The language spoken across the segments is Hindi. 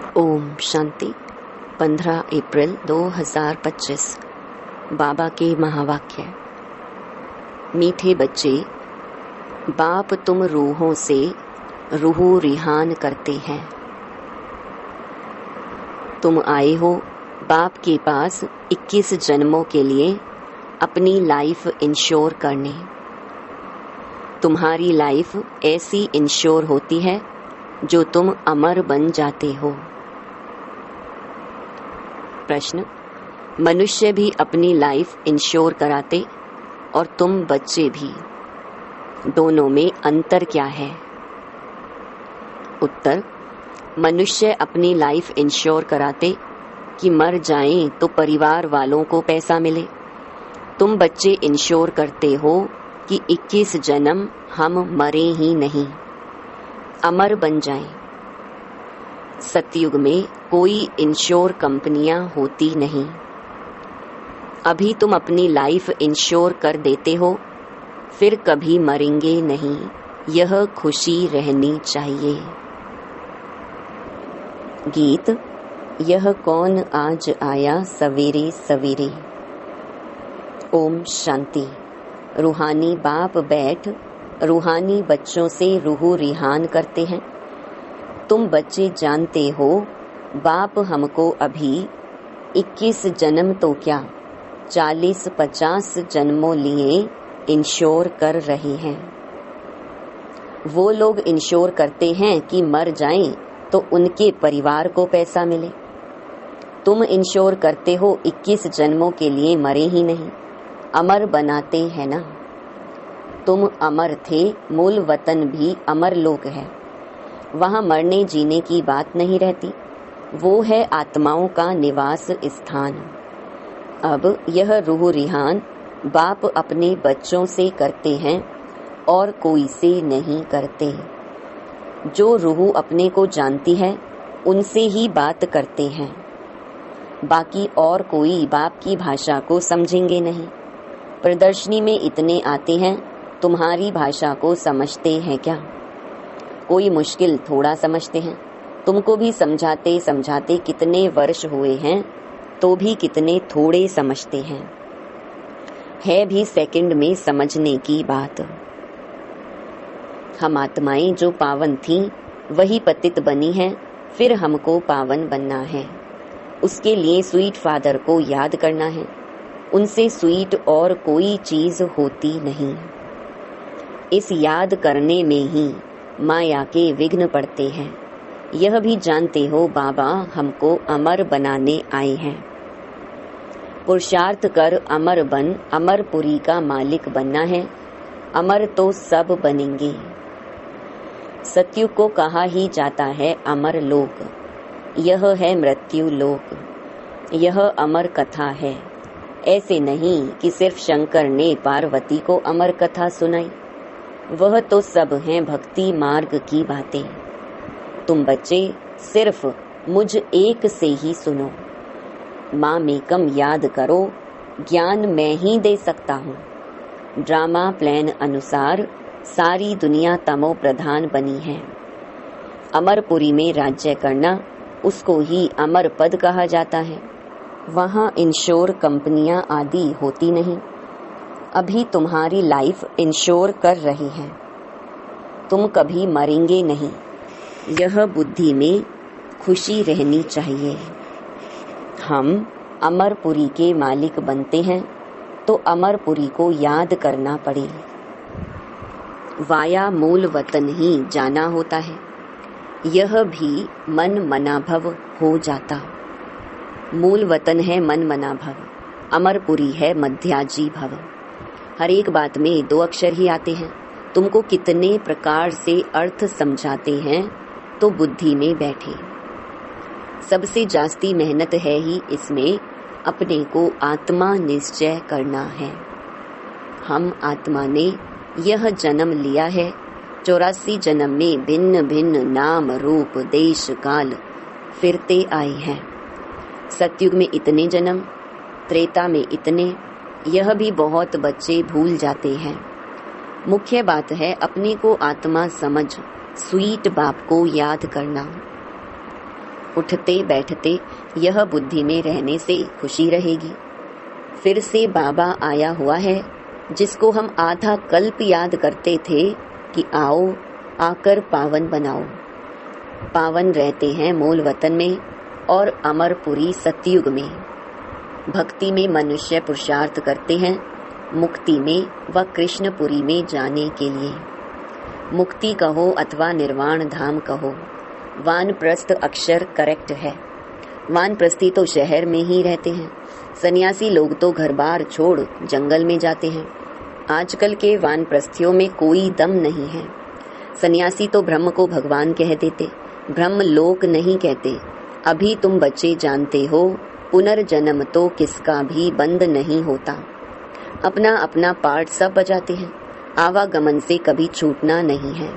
ओम शांति। 15 अप्रैल 2025। बाबा के महावाक्य। मीठे बच्चे, बाप तुम रूहों से रूह रिहान करते हैं। तुम आए हो बाप के पास 21 जन्मों के लिए अपनी लाइफ इंश्योर करने। तुम्हारी लाइफ ऐसी इंश्योर होती है जो तुम अमर बन जाते हो। प्रश्न: मनुष्य भी अपनी लाइफ इंश्योर कराते और तुम बच्चे भी, दोनों में अंतर क्या है? उत्तर: मनुष्य अपनी लाइफ इंश्योर कराते कि मर जाएं तो परिवार वालों को पैसा मिले। तुम बच्चे इंश्योर करते हो कि 21 जन्म हम मरे ही नहीं, अमर बन जाएं। सतयुग में कोई इंश्योर कंपनियां होती नहीं। अभी तुम अपनी लाइफ इंश्योर कर देते हो, फिर कभी मरेंगे नहीं, यह खुशी रहनी चाहिए। गीत। यह कौन आज आया सवेरे सवेरे। ओम शांति। रूहानी बाप बैठ रूहानी बच्चों से रूह रिहान करते हैं। तुम बच्चे जानते हो बाप हमको अभी 21 जन्म तो क्या 40-50 जन्मों लिए इंश्योर कर रहे हैं। वो लोग इंश्योर करते हैं कि मर जाएं तो उनके परिवार को पैसा मिले। तुम इंश्योर करते हो 21 जन्मों के लिए मरे ही नहीं, अमर बनाते हैं ना। तुम अमर थे, मूल वतन भी अमर लोक है। वहाँ मरने जीने की बात नहीं रहती, वो है आत्माओं का निवास स्थान। अब यह रूह रिहान बाप अपने बच्चों से करते हैं और कोई से नहीं करते। जो रूह अपने को जानती है उनसे ही बात करते हैं, बाकी और कोई बाप की भाषा को समझेंगे नहीं। प्रदर्शनी में इतने आते हैं, तुम्हारी भाषा को समझते हैं क्या? कोई मुश्किल थोड़ा समझते हैं। तुमको भी समझाते समझाते कितने वर्ष हुए हैं, तो भी कितने थोड़े समझते हैं। है भी सेकंड में समझने की बात। हम आत्माएं जो पावन थीं, वही पतित बनी हैं, फिर हमको पावन बनना है। उसके लिए स्वीट फादर को याद करना है। उनसे स्वीट और कोई चीज होती नहीं। इस याद करने में ही माया के विघ्न पड़ते हैं। यह भी जानते हो बाबा हमको अमर बनाने आए हैं। पुरुषार्थ कर अमर बन अमरपुरी का मालिक बनना है। अमर तो सब बनेंगे। सतयुग को कहा ही जाता है अमर लोक। यह है मृत्यु लोक। यह अमर कथा है। ऐसे नहीं कि सिर्फ शंकर ने पार्वती को अमर कथा सुनाई। वह तो सब हैं भक्ति मार्ग की बातें। तुम बच्चे सिर्फ मुझ एक से ही सुनो। माँ मेकम याद करो, ज्ञान मैं ही दे सकता हूँ। ड्रामा प्लान अनुसार सारी दुनिया तमो प्रधान बनी है। अमरपुरी में राज्य करना, उसको ही अमर पद कहा जाता है। वहाँ इंश्योर कंपनियां आदि होती नहीं। अभी तुम्हारी लाइफ इंश्योर कर रही है। तुम कभी मरेंगे नहीं, यह बुद्धि में खुशी रहनी चाहिए। हम अमरपुरी के मालिक बनते हैं तो अमरपुरी को याद करना पड़े। वाया मूल वतन ही जाना होता है। यह भी मन मनाभव हो जाता। मूल वतन है मन मनाभव, अमरपुरी है मध्याजी भव। हर एक बात में 2 अक्षर ही आते हैं। तुमको कितने प्रकार से अर्थ समझाते हैं तो बुद्धि में बैठे। सबसे जास्ती मेहनत है ही इसमें अपने को आत्मा निश्चय करना है। हम आत्मा ने यह जन्म लिया है। 84 जन्म में भिन्न भिन्न नाम रूप देश काल फिरते आए हैं। सतयुग में इतने जन्म, त्रेता में इतने, यह भी बहुत बच्चे भूल जाते हैं। मुख्य बात है अपने को आत्मा समझ स्वीट बाप को याद करना। उठते बैठते यह बुद्धि में रहने से खुशी रहेगी। फिर से बाबा आया हुआ है, जिसको हम आधा कल्प याद करते थे कि आओ आकर पावन बनाओ। पावन रहते हैं मूल वतन में और अमरपुरी सतयुग में। भक्ति में मनुष्य पुरुषार्थ करते हैं मुक्ति में व कृष्णपुरी में जाने के लिए। मुक्ति कहो अथवा निर्वाण धाम कहो, वानप्रस्थ अक्षर करेक्ट है। वानप्रस्थी तो शहर में ही रहते हैं, सन्यासी लोग तो घर बार छोड़ जंगल में जाते हैं। आजकल के वानप्रस्थियों में कोई दम नहीं है। सन्यासी तो ब्रह्म को भगवान कह देते, ब्रह्म लोक नहीं कहते। अभी तुम बच्चे जानते हो, पुनर्जन्म तो किसका भी बंद नहीं होता। अपना अपना पार्ट सब बजाते हैं, आवागमन से कभी छूटना नहीं है।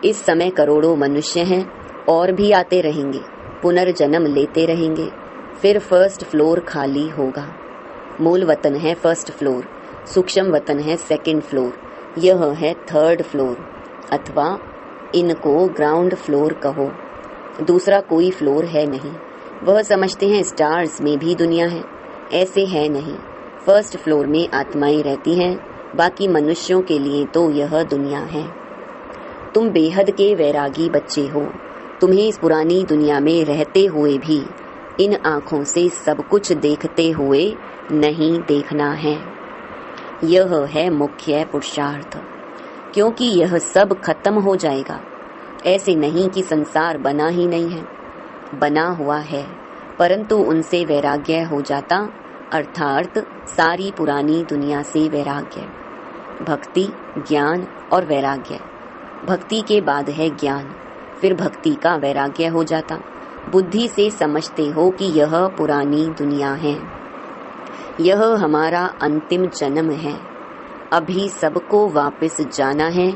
इस समय करोड़ों मनुष्य हैं और भी आते रहेंगे, पुनर्जन्म लेते रहेंगे। फिर फर्स्ट फ्लोर खाली होगा। मूल वतन है फर्स्ट फ्लोर, सूक्ष्म वतन है सेकंड फ्लोर, यह है थर्ड फ्लोर, अथवा इनको ग्राउंड फ्लोर कहो। दूसरा कोई फ्लोर है नहीं। वह समझते हैं स्टार्स में भी दुनिया है, ऐसे है नहीं। फर्स्ट फ्लोर में आत्माएं रहती हैं, बाकी मनुष्यों के लिए तो यह दुनिया है। तुम बेहद के वैरागी बच्चे हो। तुम्हें इस पुरानी दुनिया में रहते हुए भी इन आँखों से सब कुछ देखते हुए नहीं देखना है। यह है मुख्य पुरुषार्थ, क्योंकि यह सब खत्म हो जाएगा। ऐसे नहीं कि संसार बना ही नहीं है, बना हुआ है, परंतु उनसे वैराग्य हो जाता, अर्थात सारी पुरानी दुनिया से वैराग्य। भक्ति, ज्ञान और वैराग्य। भक्ति के बाद है ज्ञान, फिर भक्ति का वैराग्य हो जाता। बुद्धि से समझते हो कि यह पुरानी दुनिया है, यह हमारा अंतिम जन्म है, अभी सबको वापस जाना है।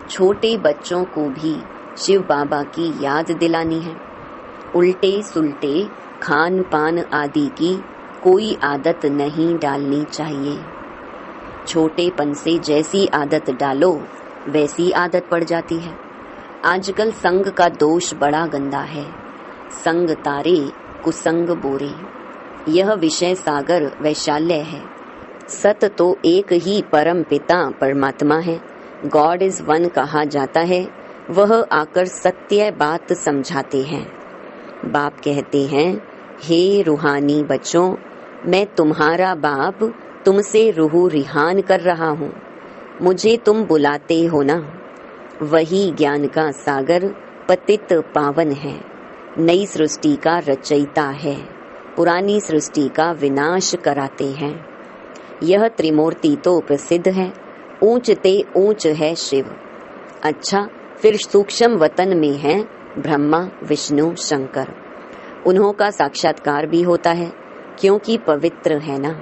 छोटे बच्चों को भी शिव बाबा की याद दिलानी है। उल्टे सुल्टे खान पान आदि की कोई आदत नहीं डालनी चाहिए। छोटेपन से जैसी आदत डालो वैसी आदत पड़ जाती है। आजकल संग का दोष बड़ा गंदा है। संग तारे कुसंग बोरे। यह विषय सागर वैशाल्य है। सत तो एक ही परम पिता परमात्मा है, गॉड इज वन कहा जाता है। वह आकर सत्य बात समझाते हैं। बाप कहते हैं, हे रूहानी बच्चों, मैं तुम्हारा बाप तुमसे रूह रिहान कर रहा हूँ। मुझे तुम बुलाते हो ना। वही ज्ञान का सागर पतित पावन है, नई सृष्टि का रचयिता है, पुरानी सृष्टि का विनाश कराते हैं। यह त्रिमूर्ति तो प्रसिद्ध है, ऊंच ते ऊंच है शिव। अच्छा, फिर सूक्ष्म वतन में है ब्रह्मा विष्णु शंकर। उन्हों का साक्षात्कार भी होता है, क्योंकि पवित्र है ना।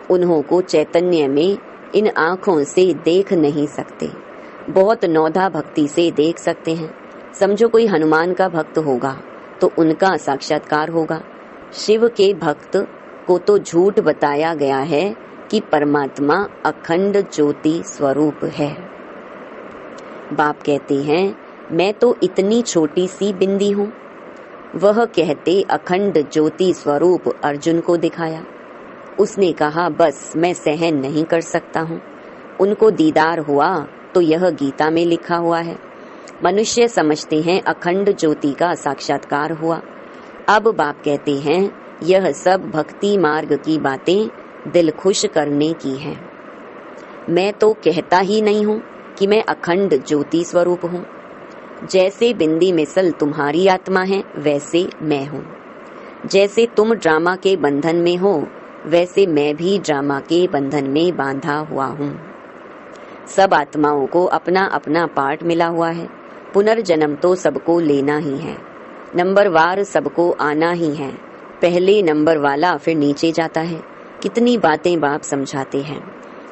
उन्हों को चैतन्य में इन आँखों से देख नहीं सकते, बहुत नौधा भक्ति से देख सकते हैं। समझो कोई हनुमान का भक्त होगा तो उनका साक्षात्कार होगा। शिव के भक्त को तो झूठ बताया गया है कि परमात्मा अखंड ज्योति स्वरूप है। बाप कहते हैं, मैं तो इतनी छोटी सी बिंदी हूँ। वह कहते अखंड ज्योति स्वरूप अर्जुन को दिखाया। उसने कहा, बस मैं सहन नहीं कर सकता हूँ। उनको दीदार हुआ तो यह गीता में लिखा हुआ है। मनुष्य समझते हैं अखंड ज्योति का साक्षात्कार हुआ। अब बाप कहते हैं, यह सब भक्ति मार्ग की बातें दिल खुश करने की हैं। मैं तो कहता ही नहीं हूँ कि मैं अखंड ज्योति स्वरूप हूँ। जैसे बिंदी मिसल तुम्हारी आत्मा है, वैसे मैं हूँ। जैसे तुम ड्रामा के बंधन में हो, वैसे मैं भी ड्रामा के बंधन में बांधा हुआ हूँ। सब आत्माओं को अपना अपना पार्ट मिला हुआ है। पुनर्जन्म तो सबको लेना ही है, नंबरवार सबको आना ही है। पहले नंबर वाला फिर नीचे जाता है। कितनी बातें बाप समझाते हैं।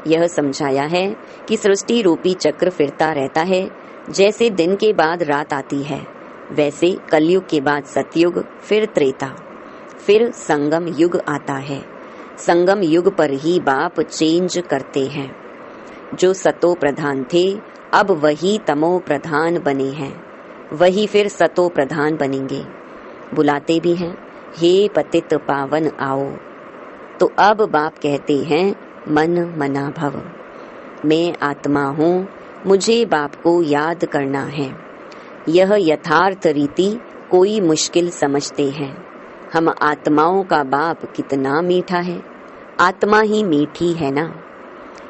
यह समझाया है कि सृष्टि रूपी चक्र फिरता रहता है। जैसे दिन के बाद रात आती है, वैसे कलयुग के बाद सतयुग, फिर त्रेता, फिर संगम युग आता है। संगम युग पर ही बाप चेंज करते हैं। जो सतो प्रधान थे, अब वही तमो प्रधान बने हैं, वही फिर सतो प्रधान बनेंगे। बुलाते भी हैं, हे पतित पावन आओ। तो अब बाप कहते हैं मन मना भव। मैं आत्मा हूँ, मुझे बाप को याद करना है। यह यथार्थ रीति कोई मुश्किल समझते हैं। हम आत्माओं का बाप कितना मीठा है। आत्मा ही मीठी है ना।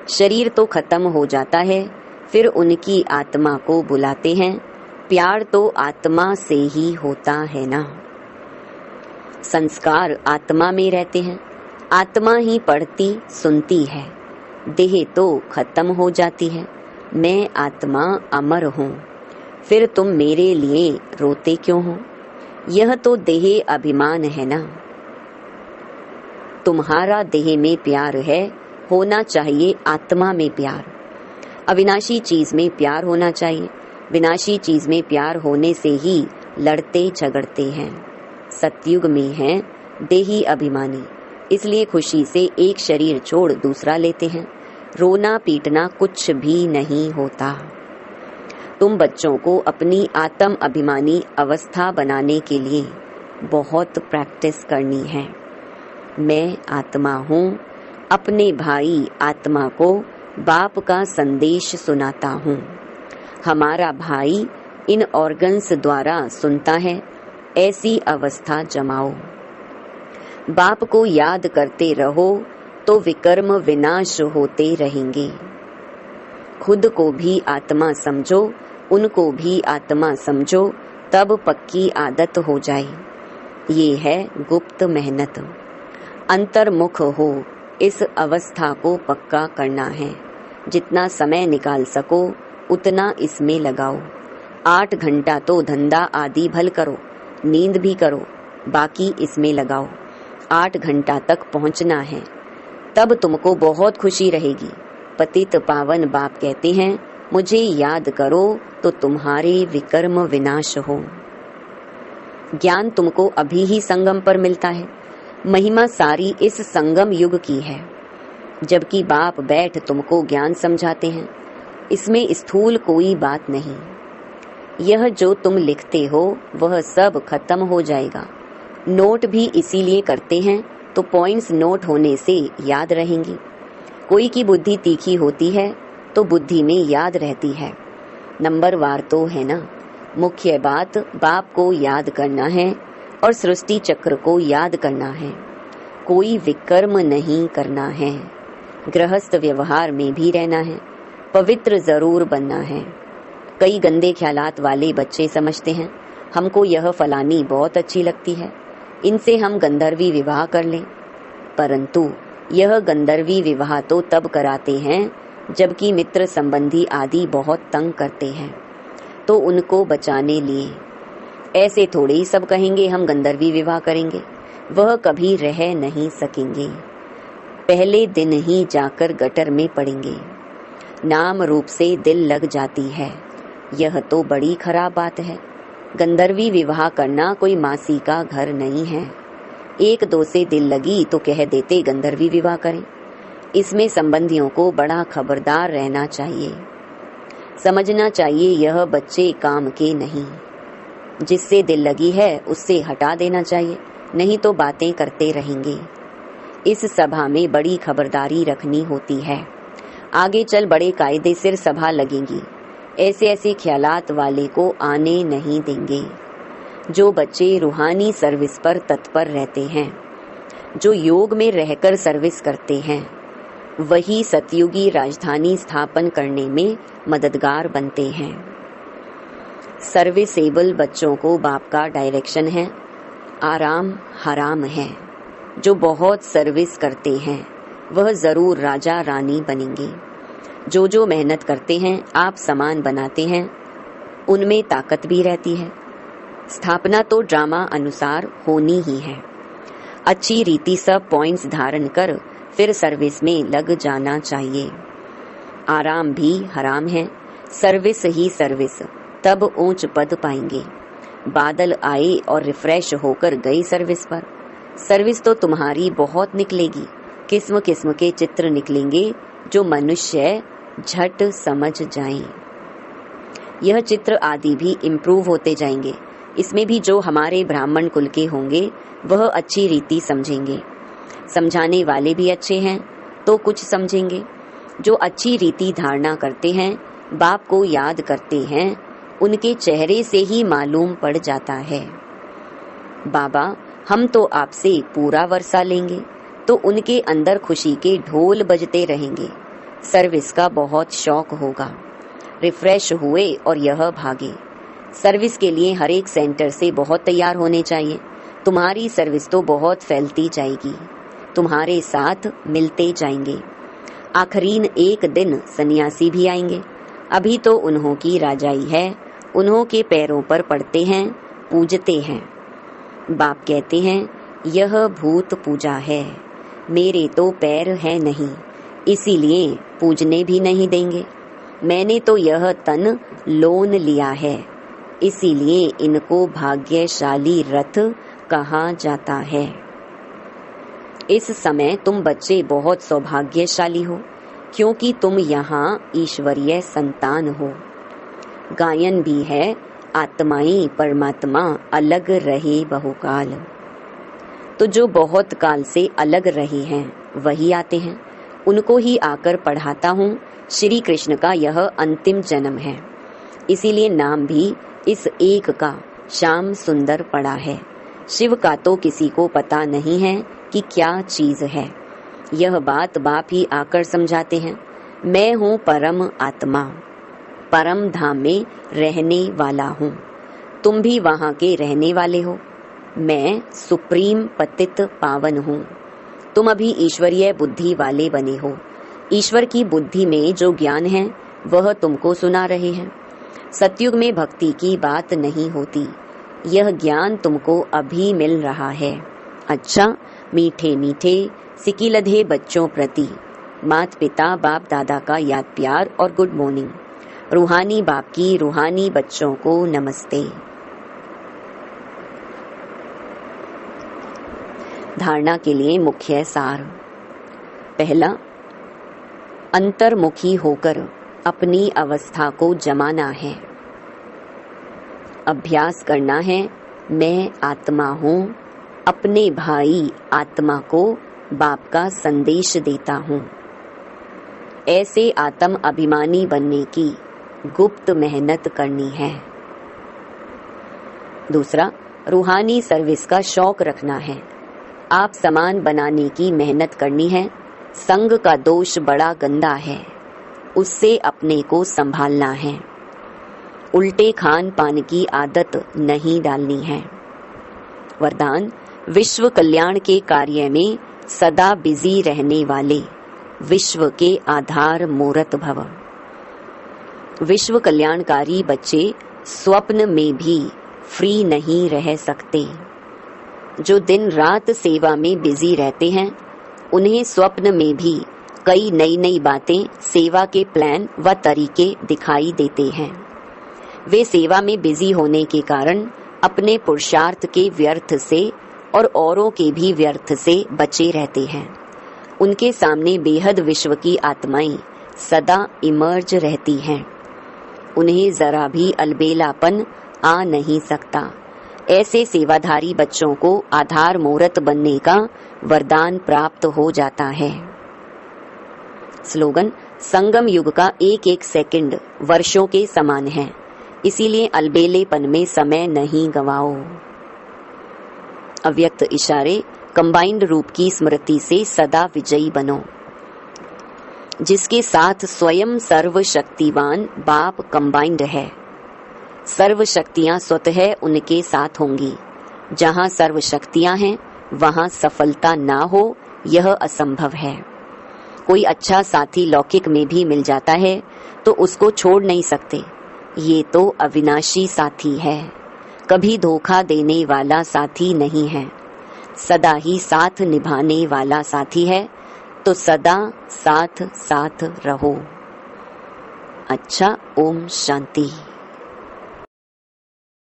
शरीर तो खत्म हो जाता है, फिर उनकी आत्मा को बुलाते हैं। प्यार तो आत्मा से ही होता है ना। संस्कार आत्मा में रहते हैं, आत्मा ही पढ़ती सुनती है। देह तो खत्म हो जाती है, मैं आत्मा अमर हूँ। फिर तुम मेरे लिए रोते क्यों हो? यह तो देह अभिमान है ना। तुम्हारा देह में प्यार है, होना चाहिए आत्मा में प्यार। अविनाशी चीज में प्यार होना चाहिए। विनाशी चीज में प्यार होने से ही लड़ते झगड़ते हैं। सतयुग में हैं देही अभिमानी, इसलिए खुशी से एक शरीर छोड़ दूसरा लेते हैं। रोना पीटना कुछ भी नहीं होता। तुम बच्चों को अपनी आत्म अभिमानी अवस्था बनाने के लिए बहुत प्रैक्टिस करनी है। मैं आत्मा हूँ, अपने भाई आत्मा को बाप का संदेश सुनाता हूँ। हमारा भाई इन ऑर्गन्स द्वारा सुनता है, ऐसी अवस्था जमाओ। बाप को याद करते रहो तो विकर्म विनाश होते रहेंगे। खुद को भी आत्मा समझो, उनको भी आत्मा समझो, तब पक्की आदत हो जाए। ये है गुप्त मेहनत। अंतर्मुख हो, इस अवस्था को पक्का करना है। जितना समय निकाल सको उतना इसमें लगाओ। 8 घंटा तो धंधा आदि भल करो, नींद भी करो, बाकी इसमें लगाओ। 8 घंटा तक पहुंचना है, तब तुमको बहुत खुशी रहेगी। पतित पावन बाप कहते हैं, मुझे याद करो तो तुम्हारे विकर्म विनाश हो। ज्ञान तुमको अभी ही संगम पर मिलता है। महिमा सारी इस संगम युग की है, जबकि बाप बैठ तुमको ज्ञान समझाते हैं। इसमें स्थूल कोई बात नहीं। यह जो तुम लिखते हो वह सब खत्म हो जाएगा। नोट भी इसीलिए करते हैं तो पॉइंट्स नोट होने से याद रहेंगी। कोई की बुद्धि तीखी होती है तो बुद्धि में याद रहती है। नंबरवार तो है ना। मुख्य बात बाप को याद करना है और सृष्टि चक्र को याद करना है। कोई विकर्म नहीं करना है। गृहस्थ व्यवहार में भी रहना है। पवित्र जरूर बनना है। कई गंदे ख्यालात वाले बच्चे समझते हैं, हमको यह फलानी बहुत अच्छी लगती है, इनसे हम गंधर्वी विवाह कर लें। परंतु यह गंधर्वी विवाह तो तब कराते हैं जबकि मित्र संबंधी आदि बहुत तंग करते हैं, तो उनको बचाने लिए। ऐसे थोड़े ही सब कहेंगे हम गंधर्वी विवाह करेंगे, वह कभी रह नहीं सकेंगे। पहले दिन ही जाकर गटर में पड़ेंगे। नाम रूप से दिल लग जाती है, यह तो बड़ी खराब बात है। गंधर्वी विवाह करना कोई मासी का घर नहीं है। 1-2 से दिल लगी तो कह देते गंधर्वी विवाह करें। इसमें संबंधियों को बड़ा खबरदार रहना चाहिए। समझना चाहिए यह बच्चे काम के नहीं। जिससे दिल लगी है उससे हटा देना चाहिए, नहीं तो बातें करते रहेंगे। इस सभा में बड़ी खबरदारी रखनी होती है। आगे चल बड़े कायदे सिर सभा लगेंगी। ऐसे ऐसे ख्यालात वाले को आने नहीं देंगे। जो बच्चे रूहानी सर्विस पर तत्पर रहते हैं, जो योग में रहकर सर्विस करते हैं, वही सतयुगी राजधानी स्थापन करने में मददगार बनते हैं। सर्विसेबल बच्चों को बाप का डायरेक्शन है। आराम हराम है। जो बहुत सर्विस करते हैं वह जरूर राजा रानी बनेंगे। जो जो मेहनत करते हैं आप समान बनाते हैं, उनमें ताकत भी रहती है। स्थापना तो ड्रामा अनुसार होनी ही है। अच्छी रीति सब पॉइंट्स धारण कर फिर सर्विस में लग जाना चाहिए। आराम भी हराम है, सर्विस ही सर्विस, तब ऊंच पद पाएंगे। बादल आए और रिफ्रेश होकर गई सर्विस पर। सर्विस तो तुम्हारी बहुत निकलेगी। किस्म किस्म के चित्र निकलेंगे जो मनुष्य झट समझ जाएं। यह चित्र आदि भी इम्प्रूव होते जाएंगे। इसमें भी जो हमारे ब्राह्मण कुल के होंगे वह अच्छी रीति समझेंगे। समझाने वाले भी अच्छे हैं तो कुछ समझेंगे। जो अच्छी रीति धारणा करते हैं, बाप को याद करते हैं, उनके चेहरे से ही मालूम पड़ जाता है। बाबा, हम तो आपसे पूरा वर्षा लेंगे, तो उनके अंदर खुशी के ढोल बजते रहेंगे। सर्विस का बहुत शौक होगा। रिफ्रेश हुए और यह भागे। सर्विस के लिए हर एक सेंटर से बहुत तैयार होने चाहिए। तुम्हारी सर्विस तो बहुत फैलती जाएगी, तुम्हारे साथ मिलते जाएंगे। आखरीन एक दिन सन्यासी भी आएंगे। अभी तो उन्हों की राजाई है, उन्हों के पैरों पर पड़ते हैं, पूजते हैं। बाप कहते हैं यह भूत पूजा है, मेरे तो पैर है नहीं, इसीलिए पूजने भी नहीं देंगे। मैंने तो यह तन लोन लिया है, इसीलिए इनको भाग्यशाली रथ कहा जाता है। इस समय तुम बच्चे बहुत सौभाग्यशाली हो, क्योंकि तुम यहाँ ईश्वरीय संतान हो। गायन भी है, आत्माएं परमात्मा अलग रहे बहुकाल। तो जो बहुत काल से अलग रहे हैं वही आते हैं, उनको ही आकर पढ़ाता हूँ। श्री कृष्ण का यह अंतिम जन्म है, इसीलिए नाम भी इस एक का श्याम सुंदर पड़ा है। शिव का तो किसी को पता नहीं है कि क्या चीज है। यह बात बाप ही आकर समझाते हैं। मैं हूँ परम आत्मा, परम धाम में रहने वाला हूँ। तुम भी वहाँ के रहने वाले हो। मैं सुप्रीम पतित पावन हूँ। तुम अभी ईश्वरीय बुद्धि वाले बने हो। ईश्वर की बुद्धि में जो ज्ञान है वह तुमको सुना रहे हैं। सतयुग में भक्ति की बात नहीं होती, यह ज्ञान तुमको अभी मिल रहा है। अच्छा, मीठे मीठे सिकिलधे बच्चों प्रति माता पिता बाप दादा का याद प्यार और गुड मॉर्निंग। रूहानी बाप की रूहानी बच्चों को नमस्ते। धारणा के लिए मुख्य सार। पहला, अंतर्मुखी होकर अपनी अवस्था को जमाना है। अभ्यास करना है, मैं आत्मा हूँ, अपने भाई आत्मा को बाप का संदेश देता हूँ। ऐसे आत्म अभिमानी बनने की गुप्त मेहनत करनी है। दूसरा, रूहानी सर्विस का शौक रखना है। आप समान बनाने की मेहनत करनी है। संग का दोष बड़ा गंदा है, उससे अपने को संभालना है। उल्टे खान पान की आदत नहीं डालनी है। वरदान, विश्व कल्याण के कार्य में सदा बिजी रहने वाले विश्व के आधार मूर्त भव। विश्व कल्याणकारी बच्चे स्वप्न में भी फ्री नहीं रह सकते। जो दिन रात सेवा में बिजी रहते हैं, उन्हें स्वप्न में भी कई नई नई बातें, सेवा के प्लान व तरीके दिखाई देते हैं। वे सेवा में बिजी होने के कारण अपने पुरुषार्थ के व्यर्थ से और औरों के भी व्यर्थ से बचे रहते हैं। उनके सामने बेहद विश्व की आत्माएं सदा इमर्ज रहती हैं। उन्हें जरा भी अलबेलापन आ नहीं सकता। ऐसे सेवाधारी बच्चों को आधार मूर्त बनने का वरदान प्राप्त हो जाता है। स्लोगन, संगम युग का एक एक सेकंड वर्षों के समान है, इसीलिए अलबेलेपन में समय नहीं गवाओ। अव्यक्त इशारे, कंबाइंड रूप की स्मृति से सदा विजयी बनो। जिसके साथ स्वयं सर्वशक्तिवान बाप कंबाइंड है, सर्व शक्तियां स्वतः उनके साथ होंगी। जहां सर्व शक्तियां हैं वहां सफलता ना हो, यह असंभव है। कोई अच्छा साथी लौकिक में भी मिल जाता है तो उसको छोड़ नहीं सकते। ये तो अविनाशी साथी है, कभी धोखा देने वाला साथी नहीं है, सदा ही साथ निभाने वाला साथी है। तो सदा साथ साथ रहो। अच्छा, ओम शांति।